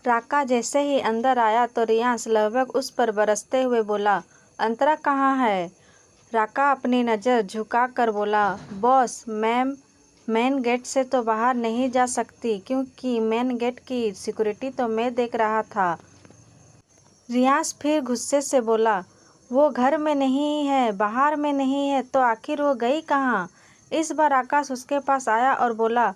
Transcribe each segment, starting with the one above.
राका जैसे ही अंदर आया तो रियांश लगभग उस पर बरसते हुए बोला, अंतरा कहाँ है? राका अपनी नज़र झुकाकर बोला, बॉस मैम मेन गेट से तो बाहर नहीं जा सकती क्योंकि मेन गेट की सिक्योरिटी तो मैं देख रहा था। रियांश फिर गुस्से से बोला, वो घर में नहीं है, बाहर में नहीं है तो आखिर वो गई कहाँ? इस बार आकाश उसके पास आया और बोला,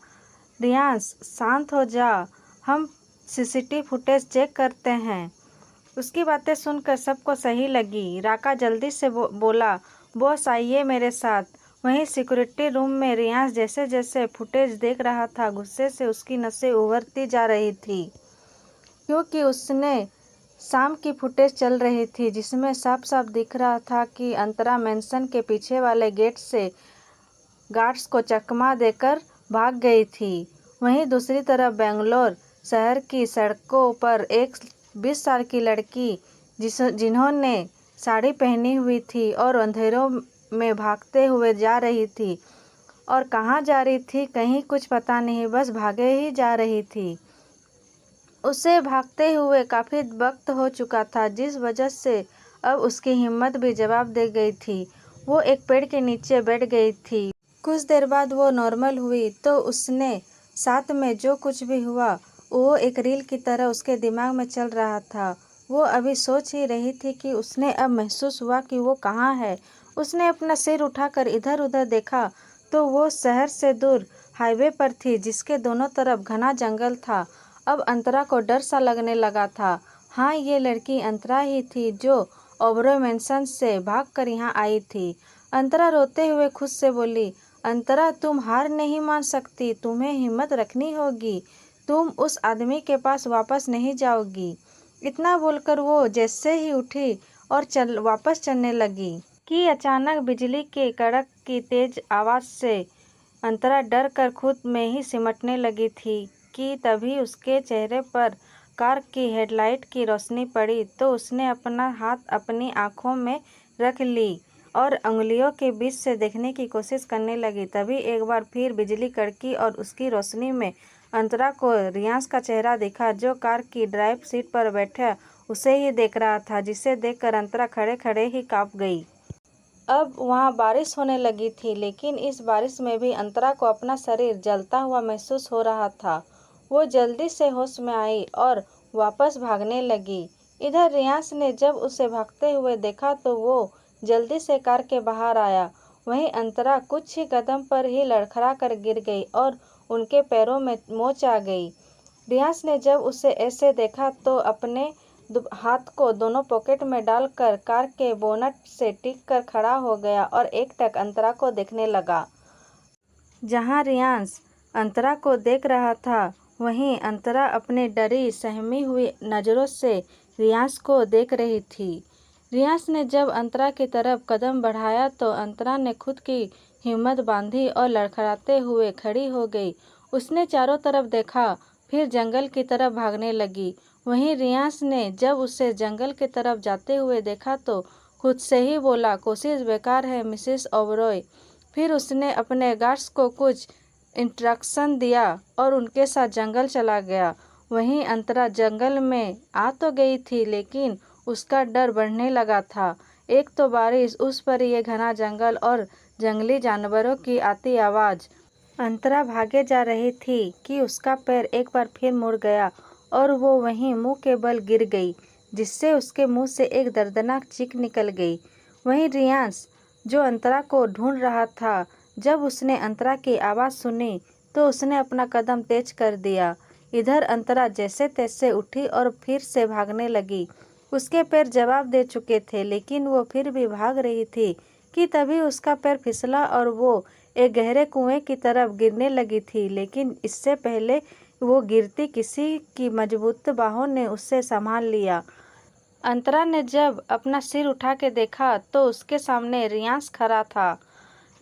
रियांश शांत हो जा, हम सीसीटीवी फुटेज चेक करते हैं। उसकी बातें सुनकर सबको सही लगी। राका जल्दी से बोला, बॉस आइए मेरे साथ। वहीं सिक्योरिटी रूम में रियांश जैसे जैसे फुटेज देख रहा था, गुस्से से उसकी नसें उभरती जा रही थी, क्योंकि उसने शाम की फुटेज चल रही थी जिसमें साफ साफ दिख रहा था कि अंतरा मैंसन के पीछे वाले गेट से गार्ड्स को चकमा देकर भाग गई थी। वहीं दूसरी तरफ बेंगलोर शहर की सड़कों पर एक 20 साल की लड़की जिन्होंने साड़ी पहनी हुई थी और अंधेरों में भागते हुए जा रही थी। और कहाँ जा रही थी कहीं कुछ पता नहीं, बस भागे ही जा रही थी। उसे भागते हुए काफ़ी वक्त हो चुका था, जिस वजह से अब उसकी हिम्मत भी जवाब दे गई थी। वो एक पेड़ के नीचे बैठ गई थी। कुछ देर बाद वो नॉर्मल हुई तो उसने साथ में जो कुछ भी हुआ वो एक रील की तरह उसके दिमाग में चल रहा था। वो अभी सोच ही रही थी कि उसने अब महसूस हुआ कि वो कहाँ है। उसने अपना सिर उठाकर इधर उधर देखा तो वो शहर से दूर हाईवे पर थी जिसके दोनों तरफ घना जंगल था। अब अंतरा को डर सा लगने लगा था। हाँ, ये लड़की अंतरा ही थी जो ओबरॉय मैंसन से भागकर यहाँ आई थी। अंतरा रोते हुए खुद से बोली, अंतरा तुम हार नहीं मान सकती, तुम्हें हिम्मत रखनी होगी, तुम उस आदमी के पास वापस नहीं जाओगी। इतना बोलकर वो जैसे ही उठी और वापस चलने लगी कि अचानक बिजली के कड़क की तेज आवाज़ से अंतरा डर कर खुद में ही सिमटने लगी थी कि तभी उसके चेहरे पर कार की हेडलाइट की रोशनी पड़ी तो उसने अपना हाथ अपनी आंखों में रख ली और उंगलियों के बीच से देखने की कोशिश करने लगी। तभी एक बार फिर बिजली कड़की और उसकी रोशनी में अंतरा को रियांश का चेहरा दिखा, जो कार की ड्राइव सीट पर बैठा उसे ही देख रहा था, जिसे देखकर अंतरा खड़े खड़े ही कांप गई। अब वहाँ बारिश होने लगी थी, लेकिन इस बारिश में भी अंतरा को अपना शरीर जलता हुआ महसूस हो रहा था। वो जल्दी से होश में आई और वापस भागने लगी। इधर रियांश ने जब उसे भागते हुए देखा तो वो जल्दी से कार के बाहर आया। वहीं अंतरा कुछ ही कदम पर ही लड़खड़ा कर गिर गई और उनके पैरों में मोच आ गई। रियांश ने जब उसे ऐसे देखा तो अपने हाथ को दोनों पॉकेट में डालकर कार के बोनट से टिक कर खड़ा हो गया और एकटक अंतरा को देखने लगा। जहां रियांश अंतरा को देख रहा था, वहीं अंतरा अपनी डरी सहमी हुई नज़रों से रियांश को देख रही थी। रियांश ने जब अंतरा की तरफ कदम बढ़ाया तो अंतरा ने खुद की हिम्मत बांधी और लड़खड़ाते हुए खड़ी हो गई। उसने चारों तरफ देखा, फिर जंगल की तरफ भागने लगी। वहीं रियांश ने जब उसे जंगल की तरफ जाते हुए देखा तो खुद से ही बोला, कोशिश बेकार है मिसेस ओबरॉय। फिर उसने अपने गार्ड्स को कुछ इंस्ट्रक्शन दिया और उनके साथ जंगल चला गया। वहीं अंतरा जंगल में आ तो गई थी, लेकिन उसका डर बढ़ने लगा था। एक तो बारिश, उस पर ये घना जंगल और जंगली जानवरों की आती आवाज़। अंतरा भागे जा रही थी कि उसका पैर एक बार फिर मुड़ गया और वो वहीं मुंह के बल गिर गई, जिससे उसके मुंह से एक दर्दनाक चीख निकल गई। वहीं रियांश जो अंतरा को ढूंढ रहा था, जब उसने अंतरा की आवाज़ सुनी तो उसने अपना कदम तेज कर दिया। इधर अंतरा जैसे तैसे उठी और फिर से भागने लगी। उसके पैर जवाब दे चुके थे, लेकिन वो फिर भी भाग रही थी कि तभी उसका पैर फिसला और वो एक गहरे कुएं की तरफ गिरने लगी थी। लेकिन इससे पहले वो गिरती, किसी की मजबूत बाहों ने उसे संभाल लिया। अंतरा ने जब अपना सिर उठा के देखा तो उसके सामने रियांश खड़ा था।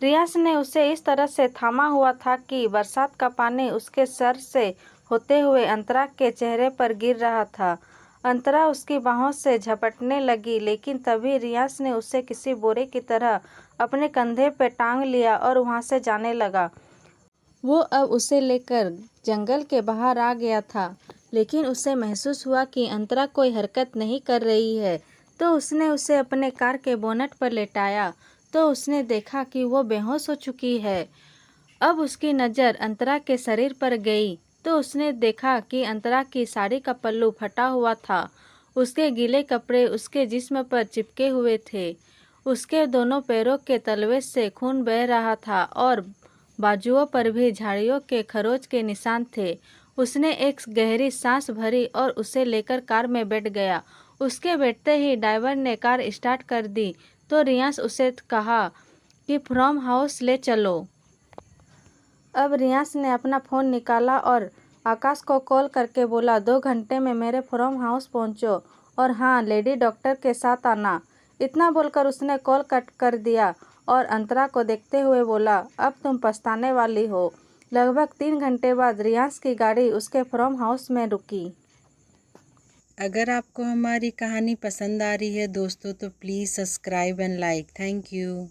रियांश ने उसे इस तरह से थामा हुआ था कि बरसात का पानी उसके सर से होते हुए अंतरा के चेहरे पर गिर रहा था। अंतरा उसकी बाहों से झपटने लगी, लेकिन तभी रियांश ने उसे किसी बोरे की तरह अपने कंधे पर टांग लिया और वहां से जाने लगा। वो अब उसे लेकर जंगल के बाहर आ गया था। लेकिन उसे महसूस हुआ कि अंतरा कोई हरकत नहीं कर रही है। तो उसने उसे अपने कार के बोनट पर लेटाया तो उसने देखा कि वो बेहोश हो चुकी है। अब उसकी नज़र अंतरा के शरीर पर गई तो उसने देखा कि अंतरा की साड़ी का पल्लू फटा हुआ था। उसके गीले कपड़े उसके जिस्म पर चिपके हुए थे। उसके दोनों पैरों के तलवे से खून बह रहा था और बाजुओं पर भी झाड़ियों के खरोच के निशान थे। उसने एक गहरी सांस भरी और उसे लेकर कार में बैठ गया। उसके बैठते ही ड्राइवर ने कार स्टार्ट कर दी तो रियांश उसे कहा कि फार्म हाउस ले चलो। अब रियांश ने अपना फ़ोन निकाला और आकाश को कॉल करके बोला, 2 घंटे में मेरे फार्म हाउस पहुंचो और हाँ, लेडी डॉक्टर के साथ आना। इतना बोलकर उसने कॉल कट कर दिया और अंतरा को देखते हुए बोला, अब तुम पछताने वाली हो। लगभग 3 घंटे बाद रियांश की गाड़ी उसके फार्म हाउस में रुकी। अगर आपको हमारी कहानी पसंद आ रही है दोस्तों तो please subscribe and like. Thank you.